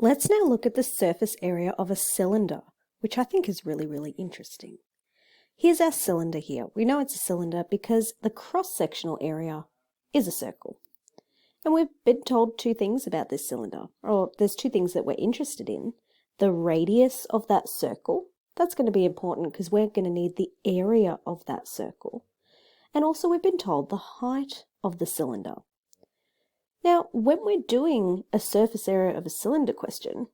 Let's now look at the surface area of a cylinder, which I think is really interesting. Here's our cylinder here. We know it's a cylinder because the cross-sectional area is a circle. And we've been told two things about this cylinder, or there's two things that we're interested in. The radius of that circle, that's going to be important because we're going to need the area of that circle. And also we've been told the height of the cylinder. Now, when we're doing a surface area of a cylinder question,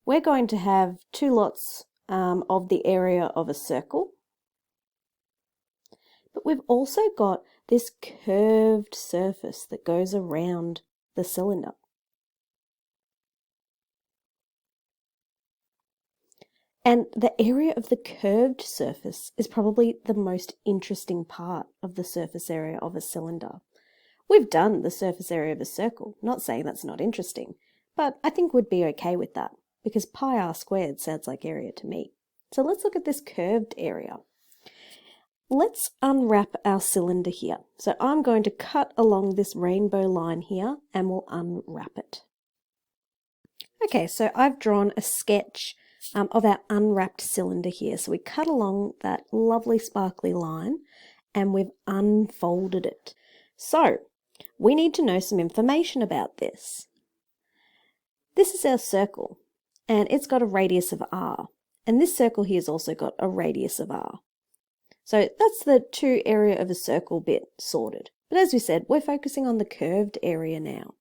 we're going to have two lots of the area of a circle. But we've also got this curved surface that goes around the cylinder. And the area of the curved surface is probably the most interesting part of the surface area of a cylinder. We've done the surface area of a circle, not saying that's not interesting, but I think we'd be okay with that because pi r squared sounds like area to me. So let's look at this curved area. Let's unwrap our cylinder here. So I'm going to cut along this rainbow line here and we'll unwrap it. Okay, so I've drawn a sketch of our unwrapped cylinder here. So we cut along that lovely sparkly line and we've unfolded it. So we need to know some information about this. This is our circle and it's got a radius of r. And this circle here has also got a radius of r. So that's the two area of a circle bit sorted. But as we said, we're focusing on the curved area now.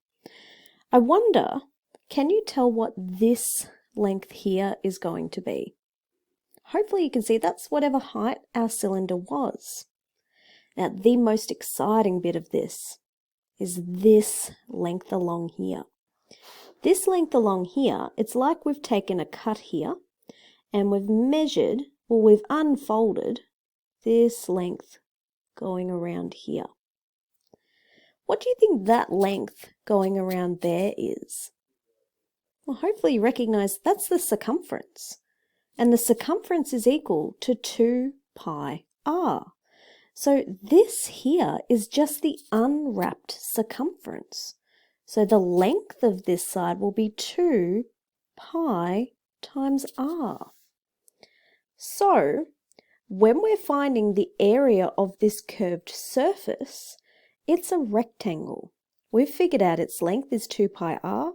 I wonder, can you tell what this length here is going to be? Hopefully you can see that's whatever height our cylinder was. Now the most exciting bit of this is this length along here. This length along here, it's like we've taken a cut here and we've measured, or we've unfolded this length going around here. What do you think that length going around there is? Well, hopefully you recognize that's the circumference. And the circumference is equal to 2 pi r. So this here is just the unwrapped circumference. So the length of this side will be 2 pi times r. So when we're finding the area of this curved surface, it's a rectangle. We've figured out its length is 2 pi r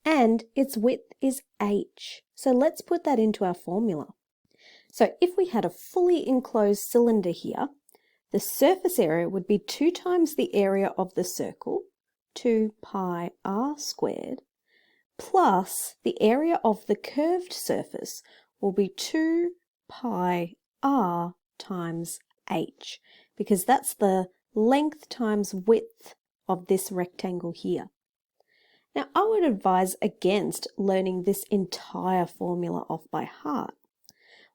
and its width is h. So let's put that into our formula. So if we had a fully enclosed cylinder here, the surface area would be 2 times the area of the circle, 2 pi r squared, plus the area of the curved surface will be 2 pi r times h, because that's the length times width of this rectangle here. Now, I would advise against learning this entire formula off by heart.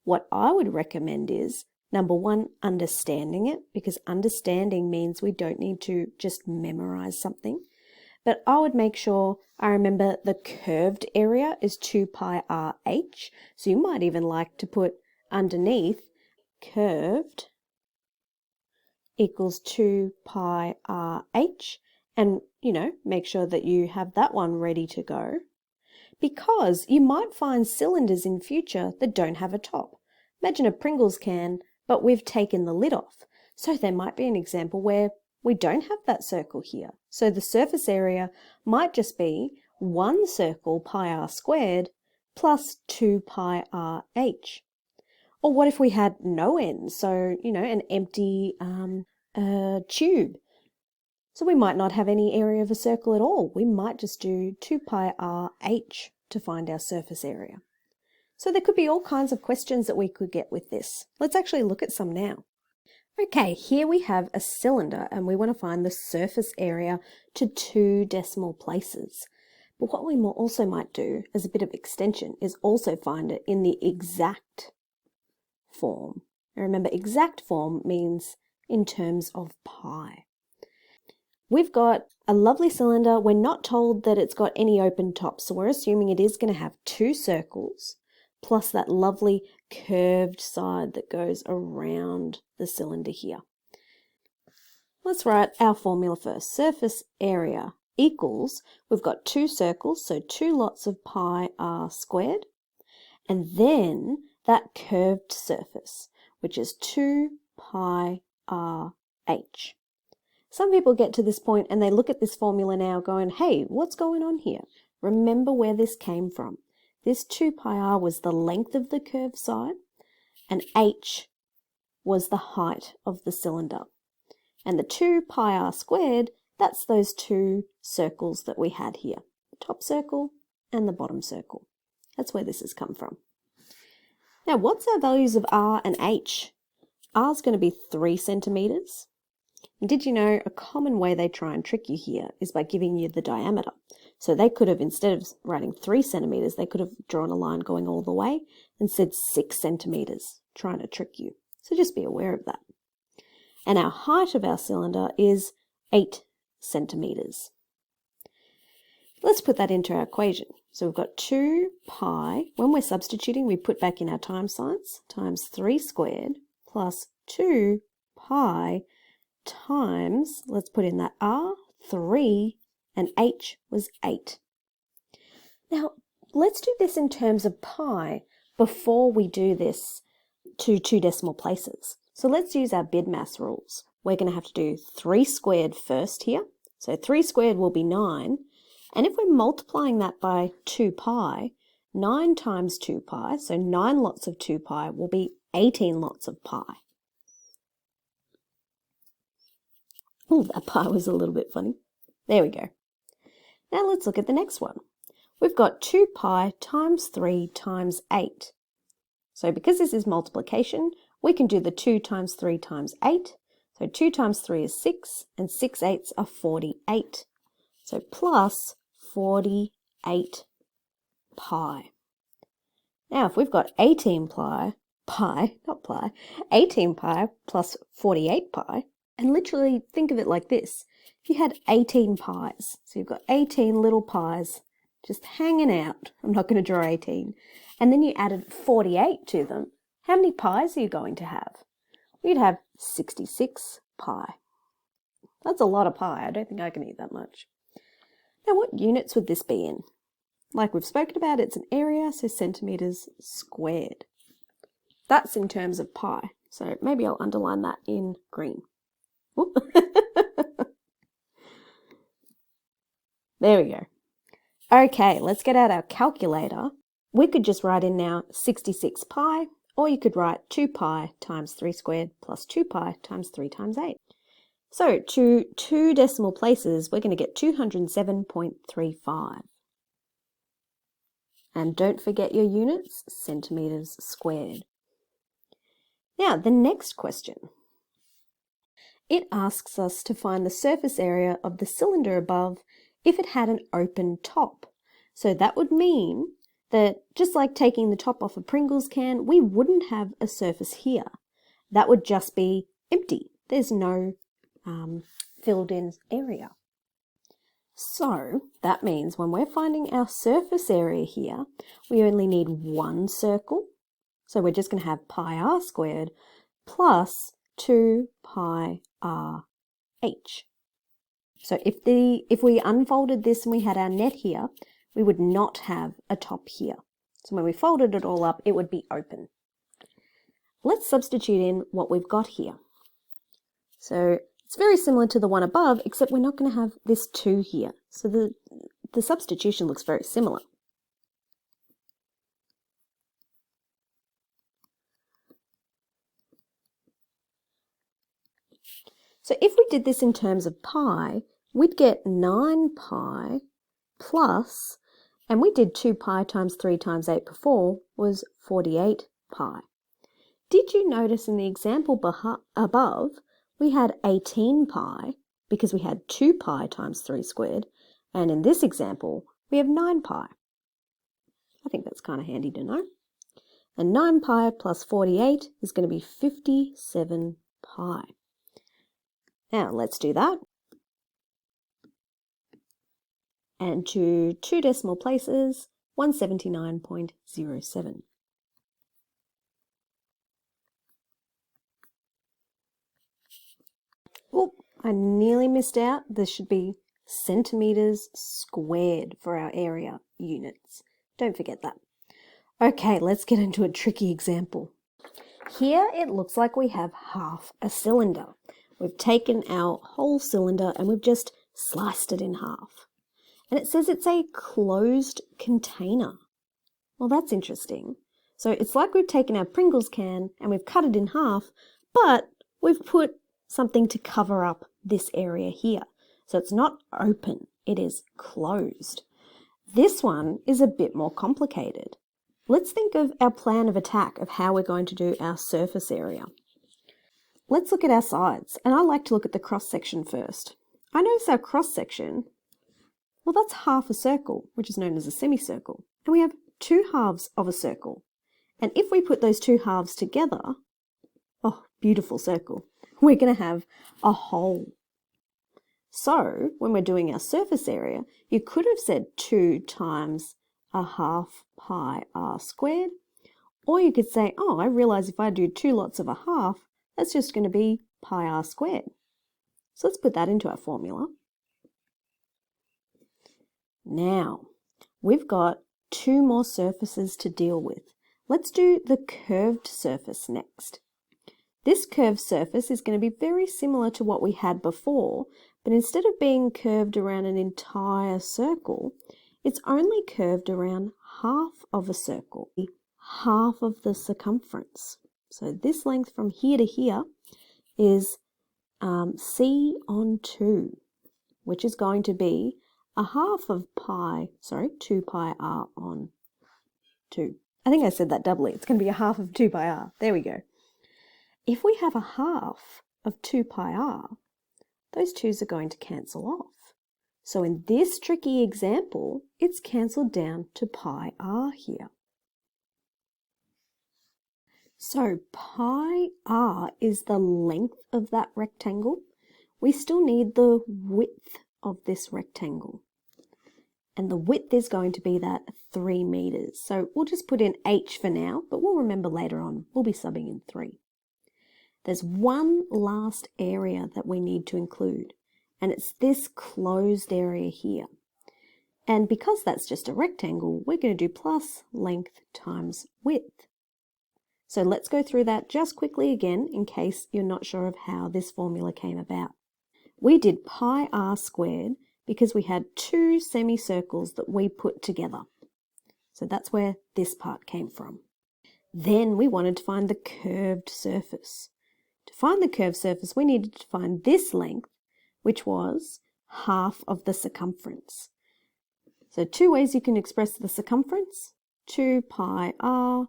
What I would recommend is, number one, understanding it, because understanding means we don't need to just memorize something. But I would make sure I remember the curved area is 2 pi r h. So you might even like to put underneath curved equals 2 pi r h, and make sure that you have that one ready to go, because you might find cylinders in future that don't have a top. Imagine a Pringles can, but we've taken the lid off. So there might be an example where we don't have that circle here. So the surface area might just be one circle pi r squared plus 2 pi r h. Or what if we had no ends? So, an empty tube. So we might not have any area of a circle at all. We might just do 2 pi r h to find our surface area. So there could be all kinds of questions that we could get with this. Let's actually look at some now. Okay, here we have a cylinder and we want to find the surface area to 2 decimal places. But what we also might do as a bit of extension is also find it in the exact form. Now remember, exact form means in terms of pi. We've got a lovely cylinder. We're not told that it's got any open tops, so we're assuming it is going to have 2 circles plus that lovely curved side that goes around the cylinder here. Let's write our formula first. Surface area equals, we've got two circles, so 2 lots of pi r squared, and then that curved surface, which is 2 pi r h. Some people get to this point and they look at this formula now going, hey, what's going on here? Remember where this came from. This 2 pi r was the length of the curved side, and h was the height of the cylinder. And the 2 pi r squared, that's those two circles that we had here, the top circle and the bottom circle. That's where this has come from. Now, what's our values of r and h? R is going to be 3 centimeters. And did you know a common way they try and trick you here is by giving you the diameter? So they could have, instead of writing 3 centimeters, they could have drawn a line going all the way and said 6 centimeters, trying to trick you. So just be aware of that. And our height of our cylinder is 8 centimeters. Let's put that into our equation. So we've got 2 pi, when we're substituting, we put back in our times signs, times 3 squared plus 2 pi times, let's put in that r, 3, and h was 8. Now, let's do this in terms of pi before we do this to 2 decimal places. So let's use our BIDMAS rules. We're going to have to do 3 squared first here. So 3 squared will be 9. And if we're multiplying that by 2 pi, 9 times 2 pi, so 9 lots of 2 pi will be 18 lots of pi. Oh, that pi was a little bit funny. There we go. Now let's look at the next one. We've got 2 pi times 3 times 8. So because this is multiplication, we can do the 2 times 3 times 8. So 2 times 3 is 6, and 6 eighths are 48. So plus 48 pi. Now if we've got 18 pi plus 48 pi, and literally think of it like this. If you had 18 pies, so you've got 18 little pies just hanging out, I'm not going to draw 18, and then you added 48 to them, how many pies are you going to have? You'd have 66 pi. That's a lot of pie. I don't think I can eat that much. Now, what units would this be in? Like we've spoken about, it's an area, so centimeters squared. That's in terms of pi. So maybe I'll underline that in green. There we go. Okay, let's get out our calculator. We could just write in now 66 pi, or you could write 2 pi times 3 squared plus 2 pi times 3 times 8. So to 2 decimal places, we're going to get 207.35. And don't forget your units, centimeters squared. Now, the next question. It asks us to find the surface area of the cylinder above if it had an open top. So that would mean that just like taking the top off a Pringles can, we wouldn't have a surface here. That would just be empty. There's no filled in area. So that means when we're finding our surface area here, we only need one circle. So we're just going to have pi r squared plus 2 pi r h. So if we unfolded this and we had our net here, we would not have a top here. So when we folded it all up, it would be open. Let's substitute in what we've got here. So it's very similar to the one above, except we're not going to have this 2 here. So the substitution looks very similar. So if we did this in terms of pi, we'd get 9 pi plus, and we did 2 pi times 3 times 8 before, was 48 pi. Did you notice in the example above, we had 18 pi because we had 2 pi times 3 squared, and in this example, we have 9 pi. I think that's kind of handy to know. And 9 pi plus 48 is going to be 57 pi. Now, let's do that. And to 2 decimal places, 179.07. Oh, I nearly missed out. This should be centimetres squared for our area units. Don't forget that. Okay, let's get into a tricky example. Here it looks like we have half a cylinder. We've taken our whole cylinder and we've just sliced it in half. And it says it's a closed container. Well, that's interesting. So it's like we've taken our Pringles can and we've cut it in half, but we've put something to cover up this area here. So it's not open, it is closed. This one is a bit more complicated. Let's think of our plan of attack of how we're going to do our surface area. Let's look at our sides, and I like to look at the cross-section first. I notice our cross-section, well, that's half a circle, which is known as a semicircle. And we have 2 halves of a circle. And if we put those 2 halves together, oh, beautiful circle, we're going to have a hole. So when we're doing our surface area, you could have said 2 times a half pi r squared, or you could say, oh, I realize if I do 2 lots of a half, that's just going to be pi r squared. So let's put that into our formula. Now, we've got 2 more surfaces to deal with. Let's do the curved surface next. This curved surface is going to be very similar to what we had before, but instead of being curved around an entire circle, it's only curved around half of a circle, half of the circumference. So this length from here to here is c on 2, which is going to be a half of 2 pi r on 2. I think I said that doubly. It's going to be a half of 2 pi r. There we go. If we have a half of 2 pi r, those 2's are going to cancel off. So in this tricky example, it's cancelled down to pi r here. So pi r is the length of that rectangle. We still need the width of this rectangle. And the width is going to be that 3 meters. So we'll just put in h for now, but we'll remember later on, we'll be subbing in 3. There's one last area that we need to include, and it's this closed area here. And because that's just a rectangle, we're going to do plus length times width. So let's go through that just quickly again in case you're not sure of how this formula came about. We did pi r squared because we had 2 semicircles that we put together. So that's where this part came from. Then we wanted to find the curved surface. To find the curved surface, we needed to find this length, which was half of the circumference. So 2 ways you can express the circumference: 2 pi r,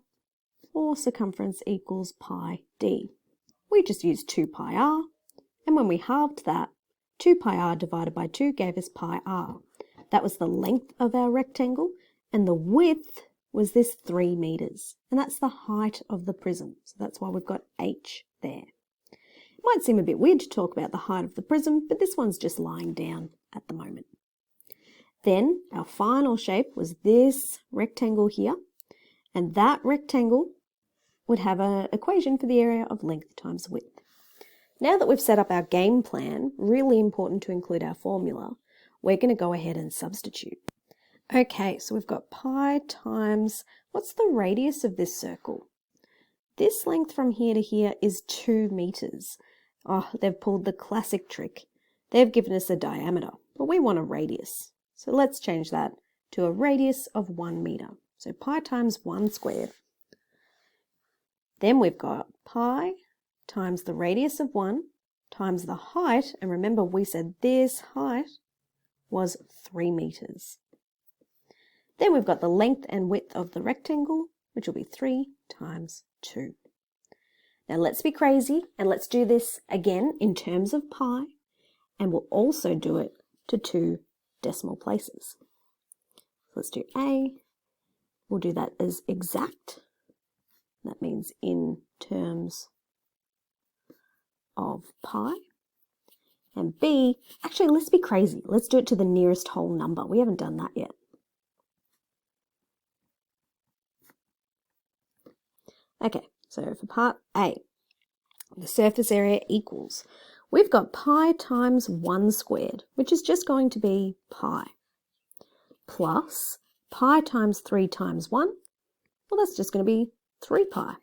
or circumference equals pi d. We just used 2 pi r, and when we halved that, 2 pi r divided by 2 gave us pi r. That was the length of our rectangle, and the width was this 3 meters, and that's the height of the prism. So that's why we've got h there. It might seem a bit weird to talk about the height of the prism, but this one's just lying down at the moment. Then our final shape was this rectangle here, and that rectangle would have an equation for the area of length times width. Now that we've set up our game plan, really important to include our formula, we're going to go ahead and substitute. Okay, so we've got pi times, what's the radius of this circle? This length from here to here is 2 meters. Oh, they've pulled the classic trick. They've given us a diameter, but we want a radius. So let's change that to a radius of 1 meter. So pi times 1 squared. Then we've got pi times the radius of 1 times the height, and remember we said this height was 3 meters. Then we've got the length and width of the rectangle, which will be 3 times 2. Now let's be crazy and let's do this again in terms of pi, and we'll also do it to 2 decimal places. Let's do A. We'll do that as exact. That means in terms of pi. And B, actually let's be crazy. Let's do it to the nearest whole number. We haven't done that yet. Okay, so for part A, the surface area equals. we've got pi times 1 squared, which is just going to be pi, plus pi times 3 times 1, well, that's just going to be 3 pi.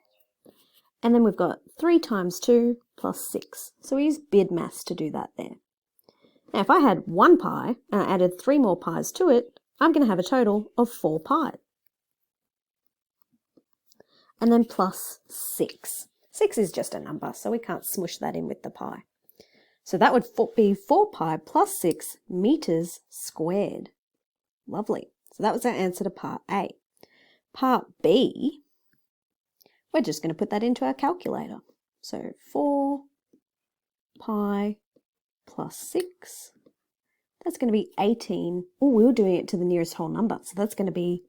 And then we've got 3 times 2 plus 6. So we use BIDMAS to do that there. Now, if I had 1 pi and I added 3 more pi's to it, I'm going to have a total of 4 pi. And then plus 6. 6 is just a number, so we can't smush that in with the pi. So that would be 4 pi plus 6 meters squared. Lovely. So that was our answer to part A. Part B, we're just going to put that into our calculator. So 4 pi plus 6, that's going to be 18. Oh, we were doing it to the nearest whole number. So that's going to be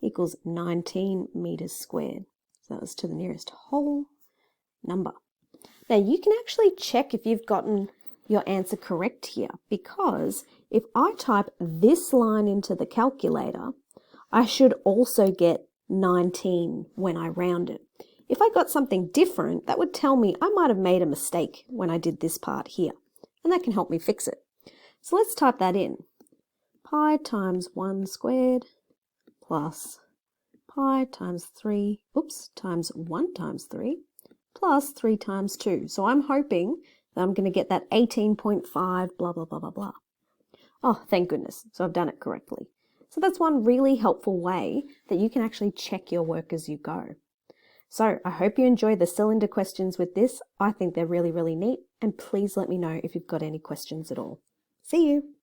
equals 19 meters squared. So that was to the nearest whole number. Now you can actually check if you've gotten your answer correct here, because if I type this line into the calculator, I should also get 19 when I round it. If I got something different, that would tell me I might have made a mistake when I did this part here, and that can help me fix it. So let's type that in. Pi times 1 squared plus pi times 3, times 1 times 3 plus 3 times 2. So I'm hoping that I'm going to get that 18.5 blah, blah, blah, blah, blah. Oh, thank goodness. So I've done it correctly. So that's one really helpful way that you can actually check your work as you go. So I hope you enjoy the cylinder questions with this. I think they're really, really neat. And please let me know if you've got any questions at all. See you.